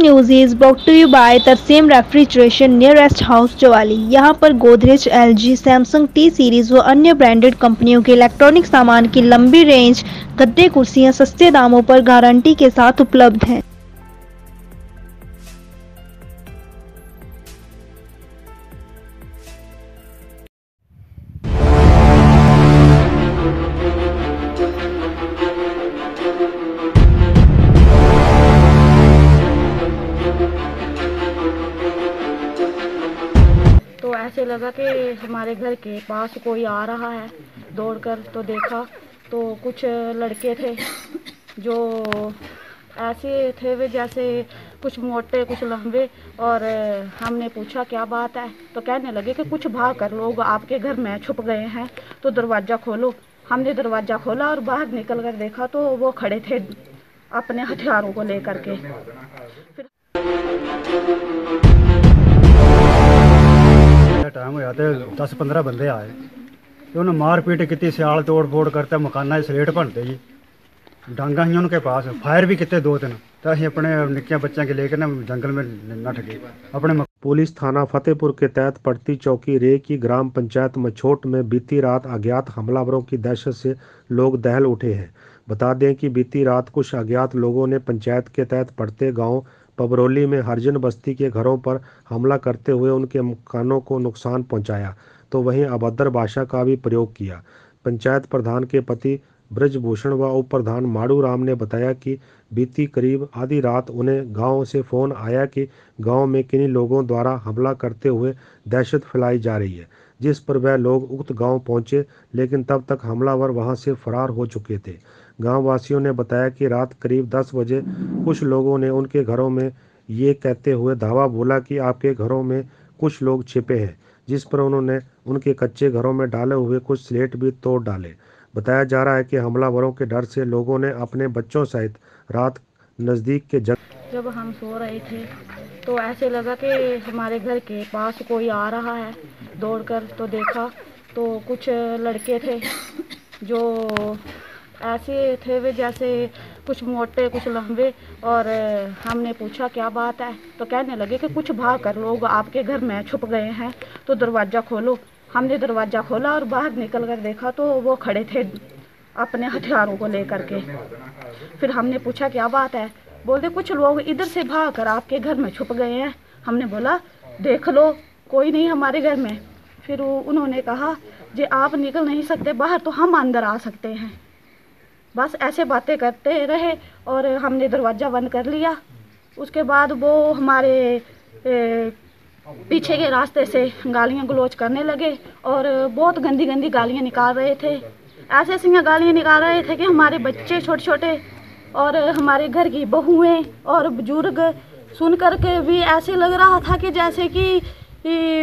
News is brought to you by Tarsem refrigeration nearest house Chawali. यहाँ पर Godrej, LG, Samsung T series व अन्य branded कंपनियों के इलेक्ट्रॉनिक सामान की लंबी रेंज, गद्दे, कुर्सियाँ सस्ते दामों पर गारंटी के साथ उपलब्ध हैं। तो ऐसे लगा कि हमारे घर के पास कोई आ रहा है, दौड़कर तो देखा तो कुछ लड़के थे जो ऐसे थे वे जैसे कुछ मोटे कुछ लंबे। और हमने पूछा क्या बात है, तो कहने लगे कि कुछ भाग कर लोग आपके घर में छुप गए हैं, तो दरवाज़ा खोलो। हमने दरवाज़ा खोला और बाहर निकल कर देखा तो वो खड़े थे अपने हथियारों को लेकर के। फिर टाइम होया तो 10-15 बंदे आए तो उन्हें मार पीट की, सियाल तोड़ फोड़ करते, मकाना सलेट भनते जी, डांगा ही उनके पास, फायर भी किते 2-3। तो अं अपने निक्के बच्चों के लेकर ना जंगल में नठ गए अपने। पुलिस थाना फतेहपुर के तहत पड़ती चौकी रे की ग्राम पंचायत मछोट में बीती रात अज्ञात हमलावरों की दहशत से लोग दहल उठे हैं। बता दें कि बीती रात कुछ अज्ञात लोगों ने पंचायत के तहत पड़ते गांव पबरौली में हरिजन बस्ती के घरों पर हमला करते हुए उनके मकानों को नुकसान पहुंचाया, तो वहीं अभद्र भाषा का भी प्रयोग किया। पंचायत प्रधान के पति ब्रजभूषण व उप प्रधान माड़ू राम ने बताया कि बीती करीब आधी रात उन्हें गांव से फोन आया कि गांव में किन्हीं लोगों द्वारा हमला करते हुए दहशत फैलाई जा रही है, जिस पर वह लोग उक्त गांव पहुंचे, लेकिन तब तक हमलावर वहां से फरार हो चुके थे। गांव वासियों ने बताया कि रात करीब 10 बजे कुछ लोगों ने उनके घरों में ये कहते हुए धावा बोला कि आपके घरों में कुछ लोग छिपे हैं, जिस पर उन्होंने उनके कच्चे घरों में डाले हुए कुछ स्लेट भी तोड़ डाले। बताया जा रहा है कि हमलावरों के डर से लोगों ने अपने बच्चों सहित रात नज़दीक के जब हम सो रहे थे तो ऐसे लगा कि हमारे घर के पास कोई आ रहा है, दौड़कर तो देखा तो कुछ लड़के थे जो ऐसे थे वे जैसे कुछ मोटे कुछ लंबे। और हमने पूछा क्या बात है, तो कहने लगे कि कुछ भाग कर लोग आपके घर में छुप गए हैं, तो दरवाज़ा खोलो। हमने दरवाज़ा खोला और बाहर निकल कर देखा तो वो खड़े थे अपने हथियारों को लेकर के। फिर हमने पूछा क्या बात है, बोलते कुछ लोग इधर से भाग कर आपके घर में छुप गए हैं। हमने बोला देख लो कोई नहीं हमारे घर में। फिर उन्होंने कहा जे आप निकल नहीं सकते बाहर तो हम अंदर आ सकते हैं। बस ऐसे बातें करते रहे और हमने दरवाज़ा बंद कर लिया। उसके बाद वो हमारे पीछे के रास्ते से गालियाँ गलौज करने लगे और बहुत गंदी गंदी गालियाँ निकाल रहे थे। ऐसे ऐसी गालियाँ निकाल रहे थे कि हमारे बच्चे छोटे छोटे और हमारे घर की बहुएं और बुजुर्ग सुन कर के भी ऐसे लग रहा था कि जैसे कि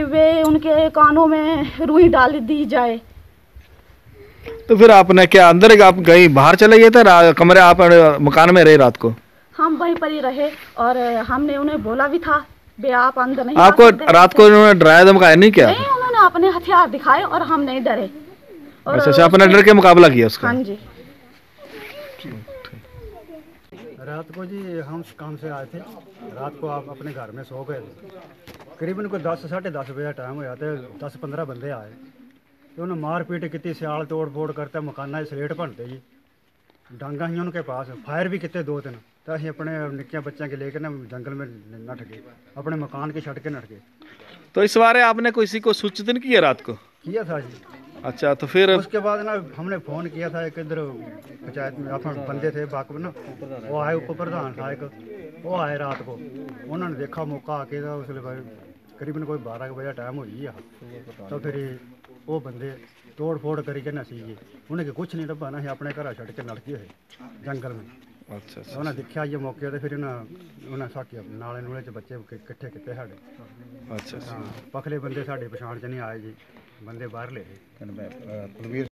वे उनके कानों में रुई डाल दी जाए। तो फिर आपने क्या अंदर आप कहीं बाहर चले गए थे, कमरे आप मकान में रहे रात को? हम वहीं पर ही रहे और हमने उन्हें बोला भी था बे आप अंदर नहीं। आपको रात को उन्होंने डराया धमकाया नहीं क्या? नहीं, उन्होंने अपने हथियार दिखाए और हम नहीं डरे। और अच्छा, अपने डर के मुकाबला किया उसका? हाँ जी। रात को जी हम काम से आए थे, रात को आप अपने घर में सो गए थे। करीबन कोई 10-10:30 बजे टाइम होया तो 10-15 बंदे आए तो उन्हें मार पीट की, सियाल तोड़ फोड़ करते, मकाना सलेट भनते जी, डांगा ही उनके पास, फायर भी किते 2-3। तो अं अपने निक्के बच्चों के लेकर ना जंगल में नठ गए, अपने मकान के छड़ के नठ गए। तो इस बारे आपने किसी को सूचित नहीं किया रात को? किया था जी। अच्छा, तो फिर उसके बाद ना हमने फ़ोन किया था, एक इधर पंचायत में अपने बंदे थे बाकब ना, वो आए, उप प्रधान था एक, वो आए रात को, उन्होंने देखा मौका आके तो उसलिए करीबन कोई 12 बजे टाइम हो गया। तो फिर वो बंदे तोड़ फोड़ करके नसी गए, उन्हें कुछ नहीं दबा ना, अपने घर छड़ के लड़ गए जंगल में। अच्छा, उन्हें देखा ये मौके तो फिर उन्हें साके नाले नूले च बच्चे इकट्ठे किए साढ़े। अच्छा, पखले बंदे साढ़े पछाण च नहीं आए जी, बंदे बाहर ले गए।